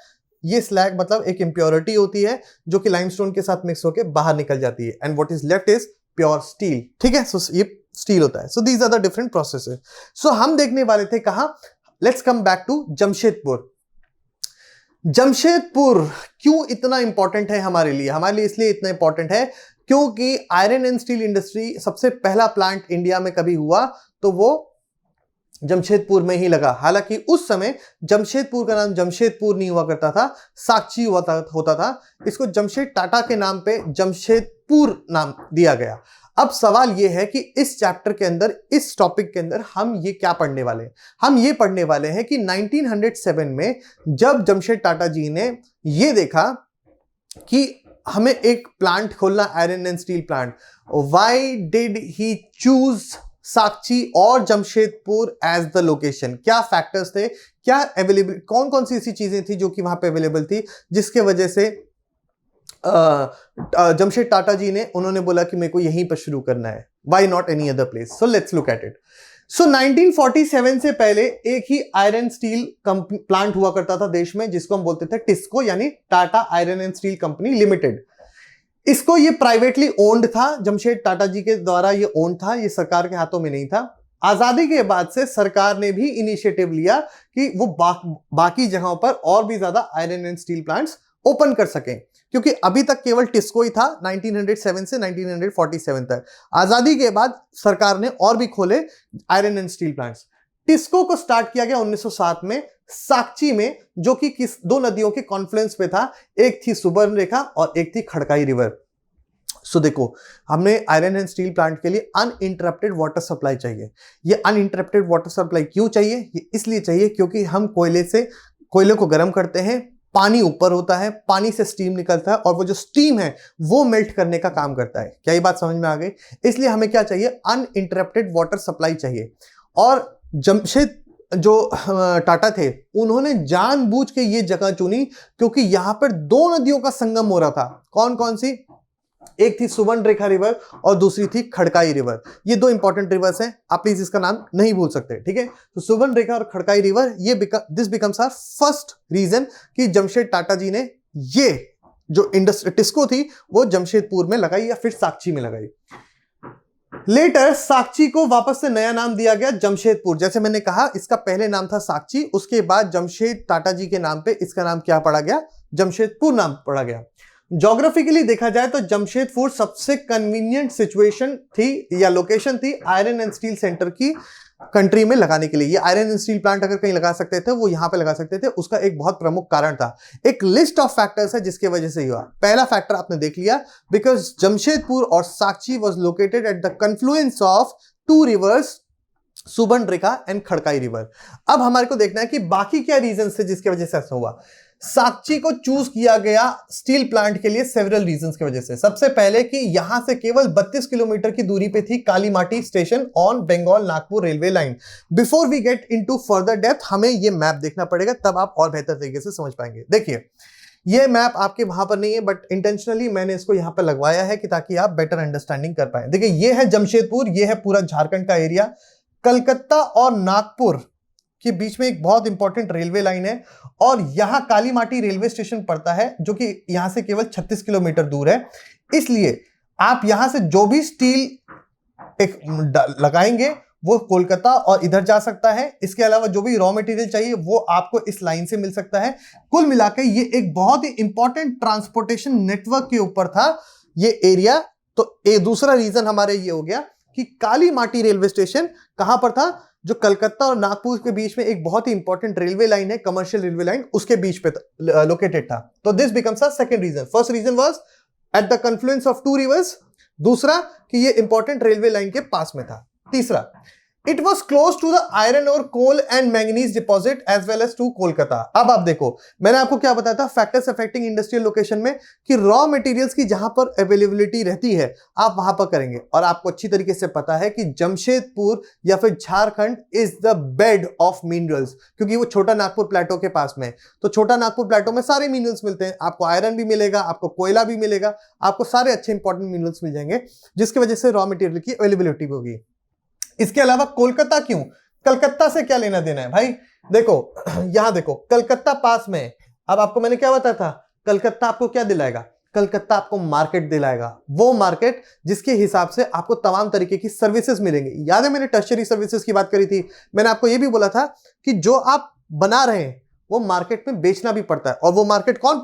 S1: ये स्लैग मतलब एक इंप्योरिटी होती है जो कि लाइमस्टोन के साथ मिक्स होकर बाहर निकल जाती है, and what is left is pure steel. ठीक है, सो ये स्टील होता है। So these are the different processes. So हम देखने वाले थे कहां, let's come back to Jamshedpur. Jamshedpur क्यों इतना इंपॉर्टेंट है हमारे लिए इसलिए इतना इंपॉर्टेंट है क्योंकि आयरन एंड स्टील इंडस्ट्री सबसे पहला प्लांट इंडिया में कभी हुआ तो वो जमशेदपुर में ही लगा। हालांकि उस समय जमशेदपुर का नाम जमशेदपुर नहीं हुआ करता था, साक्ची होता था। इसको जमशेद टाटा के नाम पे जमशेदपुर नाम दिया गया। अब सवाल यह है कि इस चैप्टर के अंदर, इस टॉपिक के अंदर हम ये क्या पढ़ने वाले हैं? हम ये पढ़ने वाले हैं कि 1907 में जब जमशेद टाटा जी ने ये देखा कि हमें एक प्लांट खोलना, iron and steel plant, why did he choose Sakchi और जमशेदपुर एज द लोकेशन? क्या फैक्टर्स थे, क्या अवेलेबल, कौन कौन सी ऐसी चीजें थी जो कि वहां पे अवेलेबल थी जिसके वजह से जमशेद टाटा जी ने उन्होंने बोला कि मेरे को यहीं पर शुरू करना है, why not any other place? So let's look at it. So 1947 से पहले एक ही आयरन स्टील प्लांट हुआ करता था देश में जिसको हम बोलते थे टिस्को, यानी Tata iron and steel company limited. इसको ये प्राइवेटली ओन्ड था, जमशेद टाटा जी के द्वारा ये ओन्ड था, ये सरकार के हाथों में नहीं था। आजादी के बाद से सरकार ने भी इनिशिएटिव लिया कि वो बाकी जगहों पर और भी ज्यादा iron and steel plants open कर सकें, क्योंकि अभी तक केवल टिस्को ही था 1907 से 1947 तक। आजादी के बाद सरकार ने और भी खोले iron and steel plants. TISCO को स्टार्ट किया गया 1907 में साक्ची में, जो कि किस दो नदियों के कॉन्फ्लुएंस पे था, एक थी सुबर्ण रेखा और एक थी खड़काई रिवर। सो देखो, हमने आयरन एंड स्टील प्लांट के लिए अनइंटरप्टेड वाटर सप्लाई चाहिए। ये अनइंटरप्टेड वाटर सप्लाई क्यों चाहिए? ये इसलिए चाहिए क्योंकि हम कोयले को गर्म करते हैं, पानी ऊपर होता है, पानी से स्टीम निकलता है, और वो जो स्टीम है वो मेल्ट करने का काम करता है। क्या ये बात समझ में आ गई? इसलिए हमें क्या चाहिए? अनइंटरप्टेड वाटर सप्लाई चाहिए। और जमशेद जो टाटा थे उन्होंने जानबूझ के ये जगह चुनी क्योंकि यहां पर दो नदियों का संगम हो रहा था। कौन कौन सी? एक थी सुवर्ण रेखा रिवर और दूसरी थी खड़काई रिवर। ये दो इंपॉर्टेंट रिवर्स हैं, आप प्लीज इसका नाम नहीं भूल सकते। ठीक है, तो सुवर्ण रेखा और खड़काई रिवर, ये this becomes our first reason कि जमशेद टाटा जी ने ये जो इंडस्ट्री टिस्को थी वो जमशेदपुर में लगाई या फिर साक्ची में लगाई। लेटर साक्ची को वापस से नया नाम दिया गया जमशेदपुर। जैसे मैंने कहा, इसका पहले नाम था साक्ची, उसके बाद जमशेद टाटा जी के नाम पे इसका नाम क्या पड़ा गया? जमशेदपुर नाम पड़ा गया। ज्योग्राफिकली देखा जाए तो जमशेदपुर सबसे कन्वीनियंट सिचुएशन थी या लोकेशन थी आयरन एंड स्टील सेंटर की कंट्री में लगाने के लिए। ये आयरन एंड स्टील प्लांट अगर कहीं लगा सकते थे वो यहां पे लगा सकते थे। उसका एक बहुत प्रमुख कारण था, एक लिस्ट ऑफ फैक्टर्स है जिसके वजह से हुआ। पहला फैक्टर आपने देख लिया, बिकॉज जमशेदपुर और Sakchi was located at the confluence of two rivers, Subarnarekha and Kharkai river. अब हमारे को देखना है कि बाकी क्या रीजन थे जिसकी वजह से ऐसा हुआ। साक्ची को चूज किया गया स्टील प्लांट के लिए सेवरल रीजंस की वजह से। सबसे पहले कि यहां से केवल 32 किलोमीटर की दूरी पे थी Kalimati station on Bengal Nagpur railway line. Before we get into further depth, हमें ये मैप देखना पड़ेगा, तब आप और बेहतर तरीके से समझ पाएंगे। देखिए, ये मैप आपके वहां पर नहीं है, बट इंटेंशनली मैंने इसको यहां पर लगवाया है कि ताकि आप बेटर अंडरस्टैंडिंग कर पाए। देखिए, ये है जमशेदपुर, ये है पूरा झारखंड का एरिया। कलकत्ता और नागपुर के बीच में एक बहुत इंपॉर्टेंट रेलवे लाइन है और यहां काली माटी रेलवे स्टेशन पड़ता है जो कि यहां से केवल 36 किलोमीटर दूर है। इसलिए आप यहां से जो भी स्टील एक लगाएंगे वो कोलकाता और इधर जा सकता है। इसके अलावा जो भी रॉ मटेरियल चाहिए वो आपको इस लाइन से मिल सकता है। कुल मिलाकर ये एक बहुत ही इंपॉर्टेंट ट्रांसपोर्टेशन नेटवर्क के ऊपर था ये एरिया। तो एक दूसरा रीजन हमारे ये हो गया कि काली माटी रेलवे स्टेशन कहां पर था, जो कलकत्ता और नागपुर के बीच में एक बहुत ही इंपॉर्टेंट रेलवे लाइन है, कमर्शियल रेलवे लाइन, उसके बीच पे लोकेटेड था। तो this becomes a second reason. First reason was at the confluence of two rivers, दूसरा कि ये इंपॉर्टेंट रेलवे लाइन के पास में था। तीसरा, it was close to the iron और coal and manganese deposit as well as to Kolkata. अब आप देखो, मैंने आपको क्या बताया था फैक्टर्स अफेक्टिंग इंडस्ट्रियल लोकेशन में, कि रॉ मटेरियल्स की जहां पर अवेलेबिलिटी रहती है आप वहां पर करेंगे। और आपको अच्छी तरीके से पता है कि जमशेदपुर या फिर Jharkhand is the bed of minerals, क्योंकि वो छोटा नागपुर प्लेटो के पास में। तो छोटा नागपुर प्लेटो में सारे मिनरल्स मिलते हैं, आपको आयरन भी मिलेगा, आपको कोयला भी मिलेगा, आपको सारे अच्छे इंपॉर्टेंट मिनरल्स मिल जाएंगे, जिसकी वजह से रॉ मटेरियल की अवेलेबिलिटी भी होगी। इसके अलावा कोलकाता क्यों, कलकत्ता से क्या लेना देना है भाई। देखो यहां देखो, कलकत्ता पास में है। अब आपको मैंने क्या बताया था, कलकत्ता आपको क्या दिलाएगा, कलकत्ता आपको मार्केट दिलाएगा, वो मार्केट जिसके हिसाब से आपको तमाम तरीके की सर्विसेज मिलेंगे। याद है मैंने टर्शियरी सर्विसेज की बात करी थी, मैंने आपको ये भी बोला था कि जो आप बना रहे हैं वो मार्केट में बेचना भी पड़ता है, और वो मार्केट कौन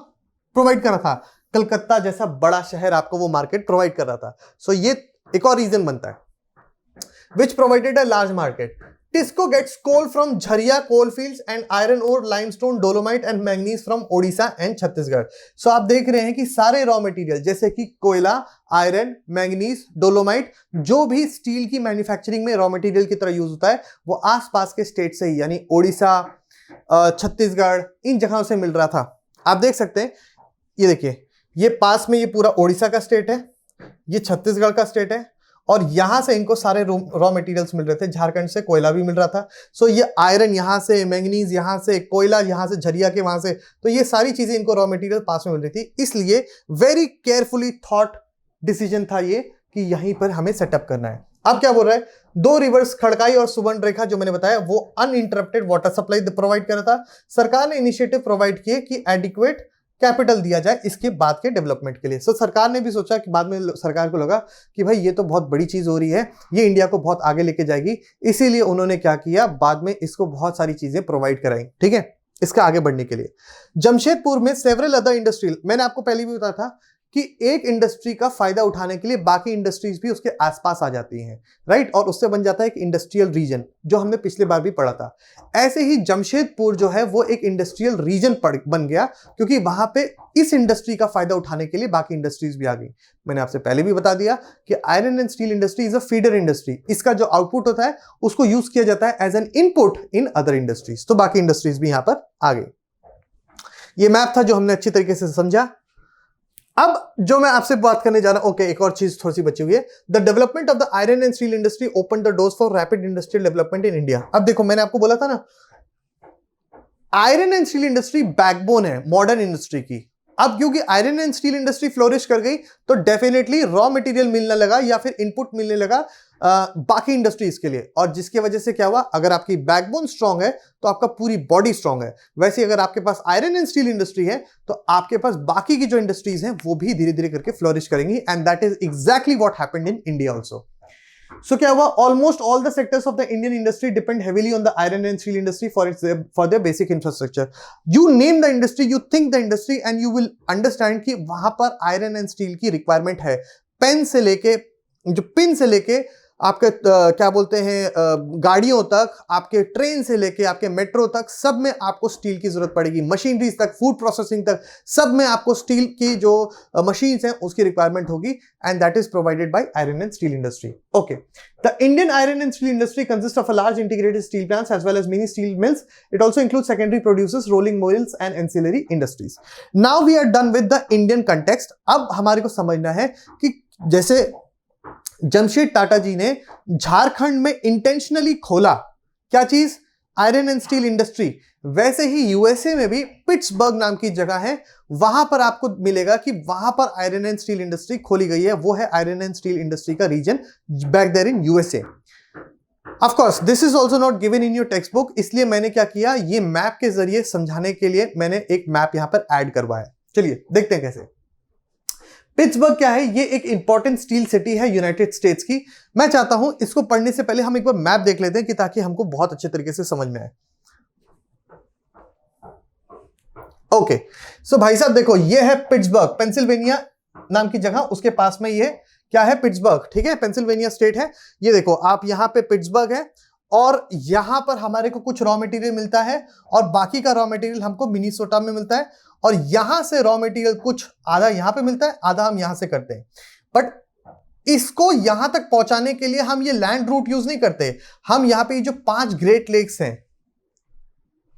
S1: प्रोवाइड कर रहा था, कलकत्ता जैसा बड़ा शहर आपको वो मार्केट प्रोवाइड कर रहा था। सो ये एक और रीजन बनता है which provided a large market. Tisco gets coal from Jharia coal fields and iron ore, limestone, dolomite and manganese from Odisha and Chhattisgarh. So आप देख रहे हैं कि सारे रॉ मटेरियल जैसे कि कोयला, आयरन, मैंगनीज, डोलोमाइट, जो भी स्टील की मैन्युफैक्चरिंग में रॉ मटेरियल की तरह यूज होता है वो आसपास के स्टेट से ही, यानी ओडिशा, छत्तीसगढ़, इन जगहों से मिल रहा था। आप देख सकते हैं, ये देखिए, ये पास में ये पूरा ओडिशा का स्टेट है, ये छत्तीसगढ़ का स्टेट है, और यहां से इनको सारे रॉ मटेरियल्स मिल रहे थे। झारखंड से कोयला भी मिल रहा था। सो ये आयरन यहां से, मैंगनीज यहां से, कोयला यहां से, झरिया के वहां से, तो ये सारी चीजें इनको रॉ मटेरियल पास में मिल रही थी। इसलिए वेरी केयरफुली थॉट डिसीजन था ये कि यहीं पर हमें सेटअप करना है। अब क्या बोल रहा है, दो रिवर्स खड़काई और सुवर्ण रेखा जो मैंने बताया वो अनइंटरप्टेड वाटर सप्लाई प्रोवाइड कर रहा था। सरकार ने इनिशिएटिव प्रोवाइड किए कि एडिक्वेट कैपिटल दिया जाए इसके बाद के डेवलपमेंट के लिए। सो सरकार ने भी सोचा कि बाद में सरकार को लगा कि भाई ये तो बहुत बड़ी चीज हो रही है, ये इंडिया को बहुत आगे लेके जाएगी, इसीलिए उन्होंने क्या किया, बाद में इसको बहुत सारी चीजें प्रोवाइड कराई, ठीक है, इसका आगे बढ़ने के लिए। जमशेदपुर में सेवरल अदर इंडस्ट्रियल, मैंने आपको पहले भी बताया था कि एक इंडस्ट्री का फायदा उठाने के लिए बाकी इंडस्ट्रीज भी उसके आसपास आ जाती हैं, राइट, और उससे बन जाता है एक इंडस्ट्रियल रीजन, जो हमने पिछले बार भी पढ़ा था। ऐसे ही जमशेदपुर जो है वो एक इंडस्ट्रियल रीजन बन गया, क्योंकि वहां पे इस इंडस्ट्री का फायदा उठाने के लिए बाकी इंडस्ट्रीज भी आ गई। मैंने आपसे पहले भी बता दिया कि iron and steel industry is a feeder industry, इसका जो आउटपुट होता है उसको यूज किया जाता है as an input in other industries. तो बाकी इंडस्ट्रीज भी यहां पर आ गई। ये मैप था जो हमने अच्छी तरीके से समझा। अब जो मैं आपसे बात करने जा रहा हूं, ओके, एक और चीज थोड़ी सी बची हुई है। The development of the iron and steel industry open the doors for rapid industrial development in India. अब देखो, मैंने आपको बोला था ना, iron and steel industry backbone है मॉडर्न इंडस्ट्री की। अब क्योंकि iron and steel industry flourish कर गई तो डेफिनेटली रॉ मटेरियल मिलने लगा या फिर इनपुट मिलने लगा बाकी इंडस्ट्रीज के लिए, और जिसकी वजह से क्या हुआ, अगर आपकी बैकबोन स्ट्रांग है तो आपका पूरी बॉडी स्ट्रांग है। वैसे अगर आपके पास आयरन एंड स्टील इंडस्ट्री है तो आपके पास बाकी की जो इंडस्ट्रीज हैं वो भी धीरे धीरे करके फ्लोरिश करेंगी, and that is exactly what happened in India also. So क्या हुआ, almost all the sectors of the Indian industry depend heavily on the iron and steel industry for their basic infrastructure. You name the industry, you think the industry, and you will understand कि वहां पर iron and steel की requirement है। Pen से लेके, जो pin से लेके आपके क्या बोलते हैं गाड़ियों तक, आपके ट्रेन से लेके आपके मेट्रो तक, सब में आपको स्टील की जरूरत पड़ेगी। मशीनरीज तक, फूड प्रोसेसिंग तक, सब में आपको स्टील की जो मशीन्स हैं उसकी रिक्वायरमेंट होगी, and that is provided by iron and steel industry. Okay, the Indian iron and steel industry consist of a large integrated steel plants as well as many steel mills. It also includes secondary producers, rolling mills and ancillary industries. Now we are done with the Indian context. अब हमारे को समझना है कि जैसे जमशेद टाटा जी ने झारखंड में intentionally खोला क्या चीज, आयरन एंड स्टील इंडस्ट्री, वैसे ही यूएसए में भी पिट्सबर्ग नाम की जगह है, वहां पर आपको मिलेगा कि वहां पर आयरन एंड स्टील इंडस्ट्री खोली गई है। वो है आयरन एंड स्टील इंडस्ट्री का reason back there in USA. Of course this is also not given in your text book, इसलिए मैंने क्या किया, ये मैप के जरिए समझाने के लिए मैंने एक मैप यहां पर ऐड करवाया। चलिए देखते हैं कैसे। पिट्सबर्ग क्या है, ये एक इंपॉर्टेंट स्टील सिटी है यूनाइटेड स्टेट्स की। मैं चाहता हूं इसको पढ़ने से पहले हम एक बार मैप देख लेते हैं कि ताकि हमको बहुत अच्छे तरीके से समझ में आए। ओके सो भाई साहब देखो, ये है पिट्सबर्ग, पेंसिल्वेनिया नाम की जगह, उसके पास में ये क्या है, पिट्सबर्ग, ठीक है, पेंसिल्वेनिया स्टेट है। ये देखो आप यहां पे पिट्सबर्ग है और यहां पर हमारे को कुछ रॉ मटेरियल मिलता है और बाकी का रॉ मटेरियल हमको मिनीसोटा में मिलता है, और यहां से रॉ मटेरियल कुछ आधा यहां पे मिलता है, आधा हम यहां से करते हैं। बट इसको यहां तक पहुंचाने के लिए हम ये लैंड रूट यूज नहीं करते, हम यहां पे जो 5 ग्रेट लेक्स हैं,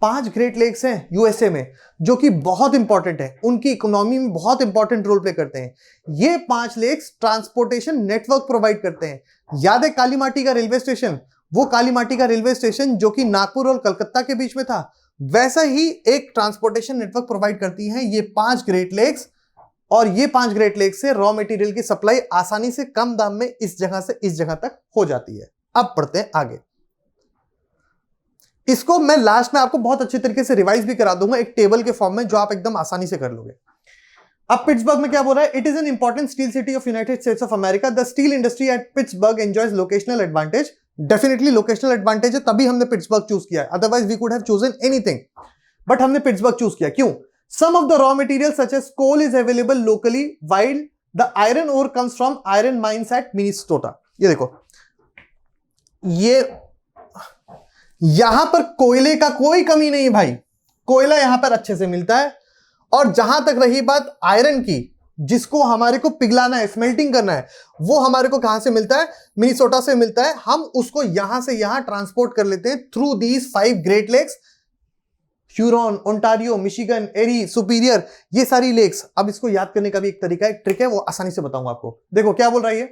S1: 5 ग्रेट लेक्स हैं यूएसए में, जो कि बहुत इंपॉर्टेंट है, उनकी इकोनॉमी में बहुत इंपॉर्टेंट रोल प्ले करते हैं। ये 5 लेक्स ट्रांसपोर्टेशन नेटवर्क प्रोवाइड करते हैं। याद है काली माटी का रेलवे स्टेशन, वो काली माटी का रेलवे स्टेशन जो कि नागपुर और कलकत्ता के बीच में था, वैसा ही एक ट्रांसपोर्टेशन नेटवर्क प्रोवाइड करती हैं ये 5 ग्रेट लेक्स। और ये 5 ग्रेट लेक्स से रॉ मटेरियल की सप्लाई आसानी से कम दाम में इस जगह से इस जगह तक हो जाती है। अब पढ़ते हैं आगे। इसको मैं लास्ट में आपको बहुत अच्छे तरीके से रिवाइज भी करा दूंगा एक टेबल के फॉर्म में, जो आप एकदम आसानी से कर लोगे। अब पिट्सबर्ग में क्या बोल रहा है, it is an important steel city of United States of America, the steel industry at Pittsburgh enjoys locational advantage. Definitely locational advantage है, तभी हमने पिट्सबर्ग चूज किया है, otherwise we could have chosen anything, but हमने Pittsburgh choose किया। क्यों? Some of the raw material such as coal is available locally while the iron ore comes from iron mines at Minnesota. ये देखो, ये यहां पर कोयले का कोई कमी नहीं भाई, कोयला यहां पर अच्छे से मिलता है। और जहां तक रही बात आयरन की, जिसको हमारे को पिघलाना है, स्मेल्टिंग करना है, वो हमारे को कहां से मिलता है, मिनीसोटा से मिलता है। हम उसको यहां से यहां ट्रांसपोर्ट कर लेते हैं through these 5 great lakes, Huron, Ontario, Michigan, Erie, Superior, ये सारी लेक्स। अब इसको याद करने का भी एक तरीका, एक ट्रिक है, वो आसानी से बताऊंगा आपको। देखो क्या बोल रहा है ये,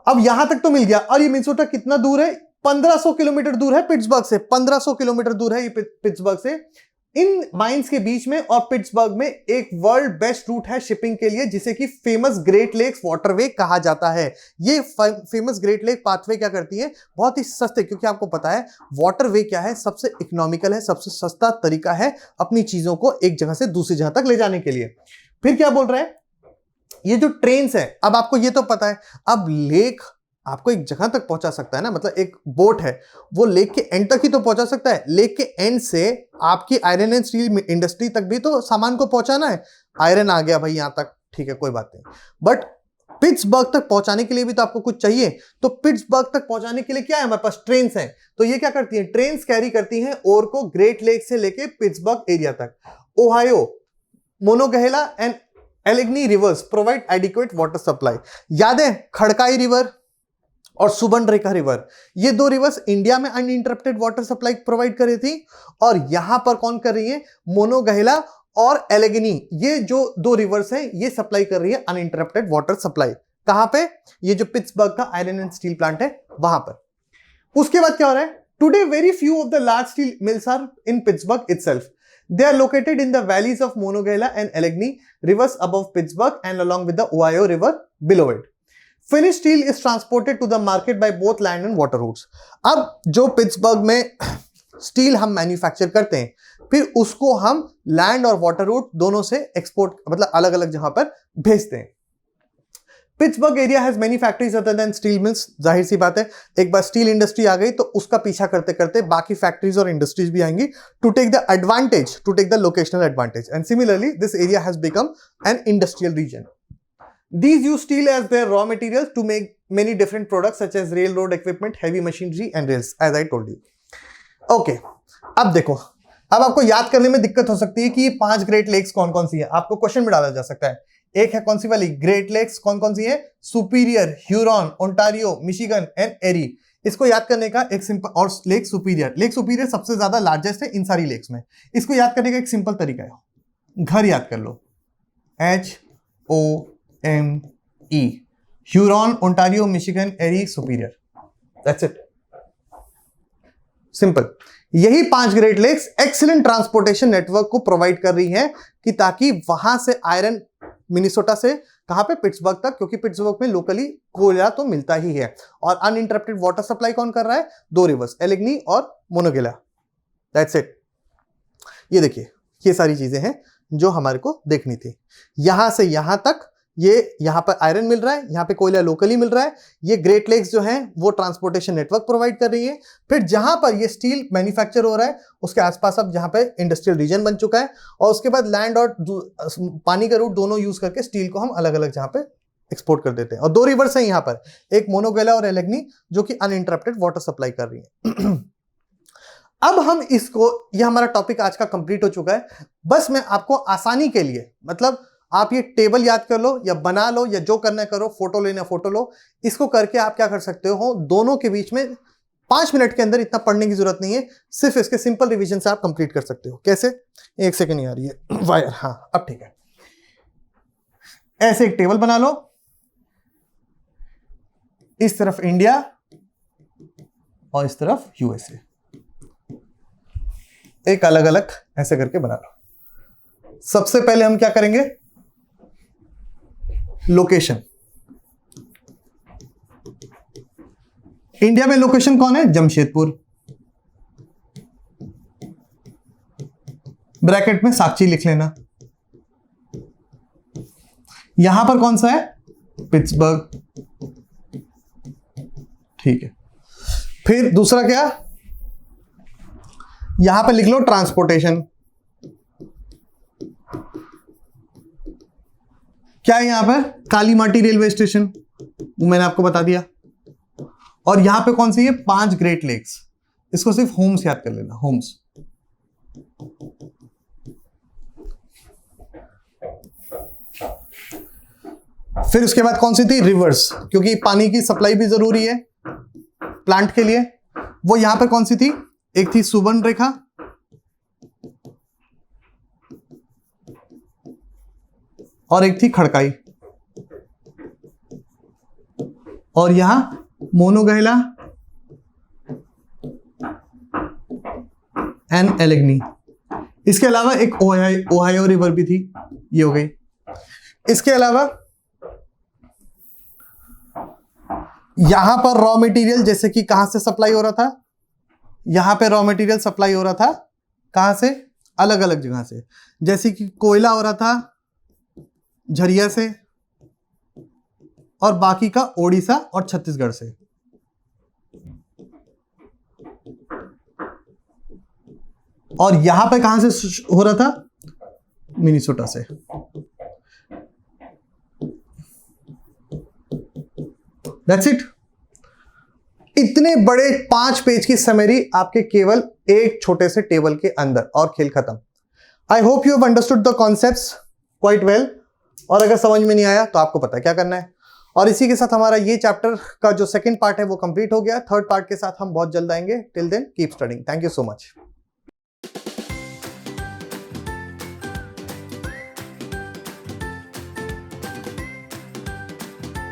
S1: अब यहां तक तो मिल गया, और ये मिनीसोटा कितना दूर है, 1500 किलोमीटर दूर है पिट्सबर्ग से, 1500 किलोमीटर दूर है ये पिट्सबर्ग से। इन माइंस के बीच में और पिट्सबर्ग में एक वर्ल्ड बेस्ट रूट है शिपिंग के लिए, जिसे कि फेमस ग्रेट लेक्स वाटरवे कहा जाता है। ये फेमस ग्रेट लेक पाथवे क्या करती है, बहुत ही सस्ते, क्योंकि आपको पता है वाटरवे क्या है, सबसे इकोनॉमिकल है, सबसे सस्ता तरीका है अपनी चीजों को एक जगह से दूसरी जगह तक ले जाने के लिए। फिर क्या बोल रहे हैं, ये जो ट्रेन्स है, अब आपको ये तो पता है, अब लेक आपको एक जगह तक पहुंचा सकता है ना, मतलब एक बोट है वो लेक के एंड तक ही तो पहुंचा सकता है, लेक के एंड से आपकी आयरन एंड स्टील इंडस्ट्री तक भी तो सामान को पहुंचाना है। आयरन आ गया भाई यहां तक, ठीक है कोई बात नहीं, बट पिट्सबर्ग तक पहुंचाने के लिए भी तो आपको कुछ चाहिए। तो पिट्सबर्ग तक पहुंचाने के लिए क्या है, हमारे पास ट्रेन्स हैं। तो ये क्या करती हैं, ट्रेन्स कैरी करती हैं ओर को ग्रेट लेक से लेके पिट्सबर्ग एरिया तक। Ohio, Monongahela and Allegheny rivers provide adequate water supply. याद है खड़काई रिवर और सुबर्णरेखा रिवर, ये 2 रिवर्स इंडिया में अनइंटरप्टेड वाटर सप्लाई प्रोवाइड कर रही थी, और यहां पर कौन कर रही है, मोनोगहेला और एलेग्नी, ये जो 2 रिवर्स हैं ये सप्लाई कर रही है अनइंटरप्टेड वाटर सप्लाई। कहां पे, ये जो पिट्सबर्ग का आयरन एंड स्टील प्लांट है वहां पर। उसके बाद क्या हो रहा है, today very few of the large steel mills are in Pittsburgh itself. They are located in the valleys of Monongahela and Allegheny rivers above Pittsburgh and along with the Ohio River below it. Finished steel is transported to the market by both land and water routes. अब जो Pittsburgh में steel हम manufacture करते हैं, फिर उसको हम land और वाटर रूट दोनों से एक्सपोर्ट, मतलब अलग अलग जहां पर भेजते हैं। Pittsburgh area has many factories other than steel mills. जाहिर सी बात है, एक बार स्टील इंडस्ट्री आ गई तो उसका पीछा करते करते बाकी फैक्ट्रीज और इंडस्ट्रीज भी आएंगी to take the advantage, to take the locational advantage. And similarly this area has become an industrial region. These use steel as their raw materials to make many different products such as railroad equipment, heavy machinery and rails, as I told you. Okay, अब देखो, अब आपको याद करने में दिक्कत हो सकती है कि ये 5 ग्रेट लेक्स कौन कौन सी है। आपको क्वेश्चन में डाला जा सकता है, एक है कौन सी वाली ग्रेट लेक्स, कौन कौन सी है, Superior, Huron, Ontario, Michigan and Erie. इसको याद करने का एक सिंपल, और लेक सुपीरियर सबसे ज्यादा लार्जेस्ट है इन सारी लेक्स में। इसको याद करने का एक सिंपल तरीका है, घर याद कर लो, HOME, Huron, Ontario, Michigan, Erie, Superior, that's it, simple. यही 5 great lakes excellent transportation network को प्रोवाइड कर रही है कि ताकि वहां से आयरन मिनीसोटा से कहां पे? पिट्सबर्ग तक, क्योंकि पिट्सबर्ग में लोकली कोयला तो मिलता ही है। और अनइंटरप्टेड वाटर सप्लाई कौन कर रहा है? 2 रिवर्स, एलेग्नी और मोनोगेला। That's it. ये देखिए, ये सारी चीजें हैं जो हमारे को देखनी थी। यहां से यहां तक ये, यहां पर आयरन मिल रहा है, यहां पे कोयला लोकली मिल रहा है। ये ग्रेट लेक्स जो हैं वो ट्रांसपोर्टेशन नेटवर्क प्रोवाइड कर रही है। फिर जहां पर ये स्टील मैन्युफैक्चर हो रहा है उसके आसपास अब जहां पे इंडस्ट्रियल रीजन बन चुका है, और उसके बाद लैंड और पानी का रूट दोनों यूज करके स्टील को हम अलग अलग जहां पे एक्सपोर्ट कर देते हैं। और 2 रिवर्स हैं यहाँ पर, एक मोनोगेला और एलेग्नी, जो कि अनइंटरप्टेड वाटर सप्लाई कर रही है। अब हम इसको, ये हमारा टॉपिक आज का कंप्लीट हो चुका है। बस मैं आपको आसानी के लिए, मतलब आप ये टेबल याद कर लो या बना लो या जो करना है करो, फोटो लेना फोटो लो, इसको करके आप क्या कर सकते हो, दोनों के बीच में 5 मिनट के अंदर, इतना पढ़ने की जरूरत नहीं है, सिर्फ इसके सिंपल रिवीजन से आप कंप्लीट कर सकते हो। कैसे? 1 सेकंड यार, ये वायर, हाँ अब ठीक है। ऐसे एक टेबल बना लो, इस तरफ इंडिया और इस तरफ यूएसए, एक अलग अलग ऐसे करके बना लो। सबसे पहले हम क्या करेंगे? लोकेशन। इंडिया में लोकेशन कौन है? जमशेदपुर, ब्रैकेट में साक्षी लिख लेना। यहां पर कौन सा है? पिट्सबर्ग, ठीक है। फिर दूसरा क्या? यहां पर लिख लो ट्रांसपोर्टेशन। क्या है यहां पर? काली माटी रेलवे स्टेशन, वो मैंने आपको बता दिया। और यहां पे कौन सी है? 5 ग्रेट लेक्स। इसको सिर्फ होम्स याद कर लेना, होम्स। फिर उसके बाद कौन सी थी? रिवर्स, क्योंकि पानी की सप्लाई भी जरूरी है प्लांट के लिए। वो यहां पर कौन सी थी? एक थी सुवर्ण रेखा, और एक थी खड़काई, और यहां मोनोगेला एंड एलेग्नी। इसके अलावा एक ओहायो रिवर भी थी, ये हो गई। इसके अलावा यहां पर रॉ मटेरियल, जैसे कि कहां से सप्लाई हो रहा था? यहां पे रॉ मटेरियल सप्लाई हो रहा था कहां से? अलग अलग जगह से। जैसे कि कोयला हो रहा था झरिया से, और बाकी का ओडिशा और छत्तीसगढ़ से। और यहां पे कहां से हो रहा था? मिनीसोटा से। That's it. इतने बड़े 5 पेज की समरी आपके केवल एक छोटे से टेबल के अंदर, और खेल खत्म। I hope you have understood the concepts quite well. और अगर समझ में नहीं आया तो आपको पता है क्या करना है। और इसी के साथ हमारा ये चैप्टर का जो सेकंड पार्ट है वो कंप्लीट हो गया। थर्ड पार्ट के साथ हम बहुत जल्द आएंगे। Till then keep studying. Thank you so much.